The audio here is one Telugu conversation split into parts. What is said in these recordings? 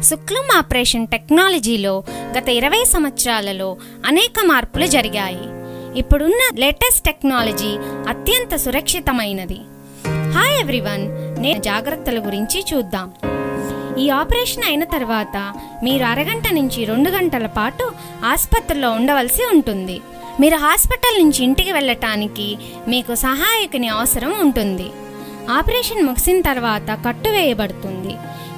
శుక్లం ఆపరేషన్ టెక్నాలజీలో గత 20 సంవత్సరాలలో అనేక మార్పులు జరిగాయి. ఇప్పుడున్న లేటెస్ట్ టెక్నాలజీ అత్యంత సురక్షితమైనది. హాయ్ ఎవ్రీవన్, నేను జాగ్రత్తల గురించి చూద్దాం. ఈ ఆపరేషన్ అయిన తర్వాత మీరు అరగంట నుంచి 2 గంటల పాటు ఆసుపత్రిలో ఉండవలసి ఉంటుంది. మీరు హాస్పిటల్ నుంచి ఇంటికి వెళ్ళటానికి మీకు సహాయకుని అవసరం ఉంటుంది. ఆపరేషన్ ముగిసిన తర్వాత కట్టు వేయబడుతుంది.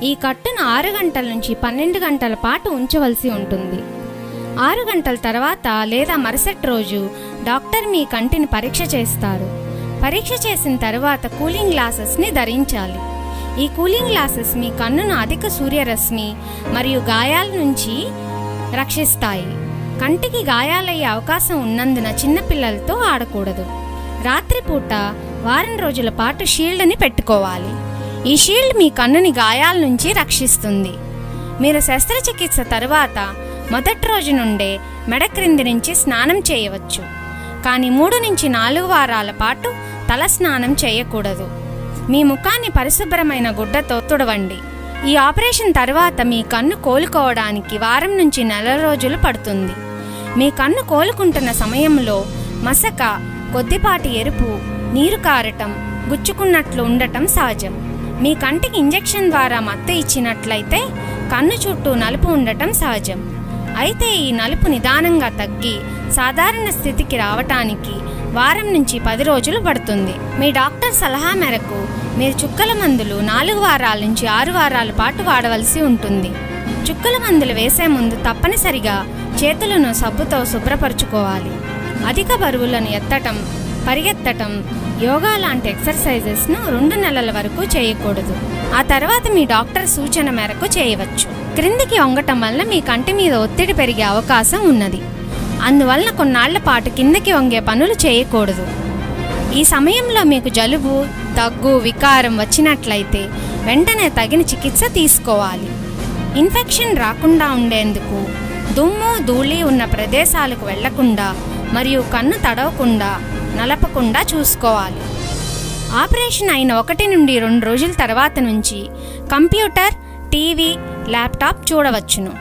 ఈ కట్టును 6 గంటల నుంచి 12 గంటల పాటు ఉంచవలసి ఉంటుంది. 6 గంటల తర్వాత లేదా మరుసటి రోజు డాక్టర్ మీ కంటిని పరీక్ష చేస్తారు. పరీక్ష చేసిన తర్వాత కూలింగ్ గ్లాసెస్ని ధరించాలి. ఈ కూలింగ్ గ్లాసెస్ మీ కన్నును అధిక సూర్యరశ్మి మరియు గాయాల నుంచి రక్షిస్తాయి. కంటికి గాయాలయ్యే అవకాశం ఉన్నందున చిన్నపిల్లలతో ఆడకూడదు. రాత్రిపూట వారం రోజుల పాటు షీల్డ్ని పెట్టుకోవాలి. ఈ షీల్డ్ మీ కన్నుని గాయాల నుంచి రక్షిస్తుంది. మీరు శస్త్రచికిత్స తర్వాత మొదటి రోజు నుండే మెడ క్రింది నుంచి స్నానం చేయవచ్చు. కానీ 3 నుంచి 4 వారాల పాటు తల స్నానం చేయకూడదు. మీ ముఖాన్ని పరిశుభ్రమైన గుడ్డతో తుడవండి. ఈ ఆపరేషన్ తర్వాత మీ కన్ను కోలుకోవడానికి వారం నుంచి 4 రోజులు పడుతుంది. మీ కన్ను కోలుకుంటున్న సమయంలో మసక, కొద్దిపాటి ఎరుపు, నీరు కారటం, గుచ్చుకున్నట్లు ఉండటం సహజం. మీ కంటికి ఇంజెక్షన్ ద్వారా మత్తు ఇచ్చినట్లయితే కన్ను చుట్టూ నలుపు ఉండటం సహజం. అయితే ఈ నలుపు నిదానంగా తగ్గి సాధారణ స్థితికి రావటానికి వారం నుంచి 10 రోజులు పడుతుంది. మీ డాక్టర్ సలహా మేరకు మీరు చుక్కల మందులు 4 వారాల నుంచి 6 వారాల పాటు వాడవలసి ఉంటుంది. చుక్కల మందులు వేసే ముందు తప్పనిసరిగా చేతులను సబ్బుతో శుభ్రపరచుకోవాలి. అధిక బరువులను ఎత్తటం, పరిగెత్తటం, యోగా లాంటి ఎక్సర్సైజెస్ను 2 నెలల వరకు చేయకూడదు. ఆ తర్వాత మీ డాక్టర్ సూచన మేరకు చేయవచ్చు. క్రిందికి వంగటం వల్ల మీ కంటి మీద ఒత్తిడి పెరిగే అవకాశం ఉన్నది. అందువలన కొన్నాళ్ల పాటు కిందకి వంగే పనులు చేయకూడదు. ఈ సమయంలో మీకు జలుబు, దగ్గు, వికారం వచ్చినట్లయితే వెంటనే తగిన చికిత్స తీసుకోవాలి. ఇన్ఫెక్షన్ రాకుండా ఉండేందుకు దుమ్ము, ధూళి ఉన్న ప్రదేశాలకు వెళ్లకుండా మరియు కన్ను తడవకుండా, నలపకుండా చూసుకోవాలి. ఆపరేషన్ అయిన 1 నుండి 2 రోజుల తర్వాత నుంచి కంప్యూటర్, టీవీ, ల్యాప్టాప్ చూడవచ్చును.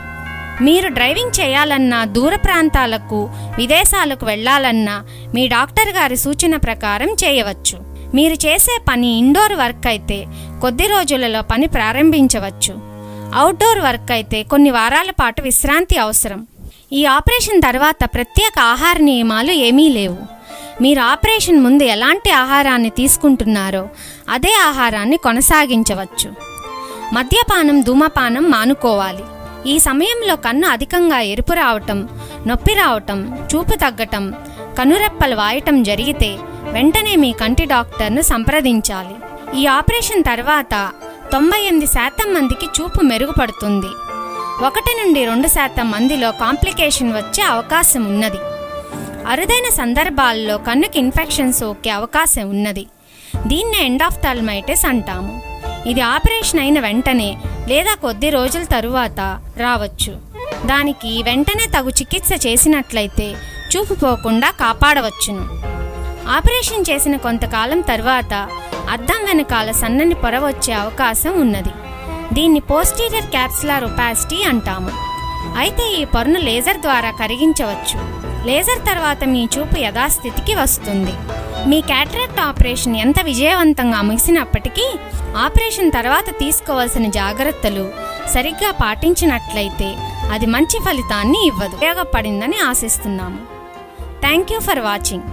మీరు డ్రైవింగ్ చేయాలన్నా, దూర ప్రాంతాలకు, విదేశాలకు వెళ్లాలన్నా మీ డాక్టర్ గారి సూచన ప్రకారం చేయవచ్చు. మీరు చేసే పని ఇండోర్ వర్క్ అయితే కొద్ది రోజులలో పని ప్రారంభించవచ్చు. అవుట్డోర్ వర్క్ అయితే కొన్ని వారాల పాటు విశ్రాంతి అవసరం. ఈ ఆపరేషన్ తర్వాత ప్రత్యేక ఆహార నియమాలు ఏమీ లేవు. మీరు ఆపరేషన్ ముందు ఎలాంటి ఆహారాన్ని తీసుకుంటున్నారో అదే ఆహారాన్ని కొనసాగించవచ్చు. మద్యపానం, ధూమపానం మానుకోవాలి. ఈ సమయంలో కన్ను అధికంగా ఎరుపు రావటం, నొప్పి రావటం, చూపు తగ్గటం, కనురెప్పలు వాయటం జరిగితే వెంటనే మీ కంటి డాక్టర్ను సంప్రదించాలి. ఈ ఆపరేషన్ తర్వాత 98% మందికి చూపు మెరుగుపడుతుంది. 1 నుండి 2% మందిలో కాంప్లికేషన్ వచ్చే అవకాశం ఉన్నది. అరుదైన సందర్భాల్లో కన్నుకి ఇన్ఫెక్షన్ సోకే అవకాశం ఉన్నది. దీన్నే ఎండాఫ్థాల్మైటిస్ అంటాము. ఇది ఆపరేషన్ అయిన వెంటనే లేదా కొద్ది రోజుల తరువాత రావచ్చు. దానికి వెంటనే తగు చికిత్స చేసినట్లయితే చూపు పోకుండా కాపాడవచ్చును. ఆపరేషన్ చేసిన కొంతకాలం తర్వాత అద్దం వెనకాల సన్నని పొర వచ్చే అవకాశం ఉన్నది. దీన్ని పోస్టీరియర్ క్యాప్సులార్ ఒపాసిటీ అంటాము. అయితే ఈ పొరను లేజర్ ద్వారా కరిగించవచ్చు. లేజర్ తర్వాత మీ చూపు యథాస్థితికి వస్తుంది. మీ క్యాటరాక్ట్ ఆపరేషన్ ఎంత విజయవంతంగా ముగిసినప్పటికీ ఆపరేషన్ తర్వాత తీసుకోవాల్సిన జాగ్రత్తలు సరిగ్గా పాటించినట్లయితే అది మంచి ఫలితాన్ని ఇవ్వదు. ఉపయోగపడిందని ఆశిస్తున్నాము. Thank you for watching.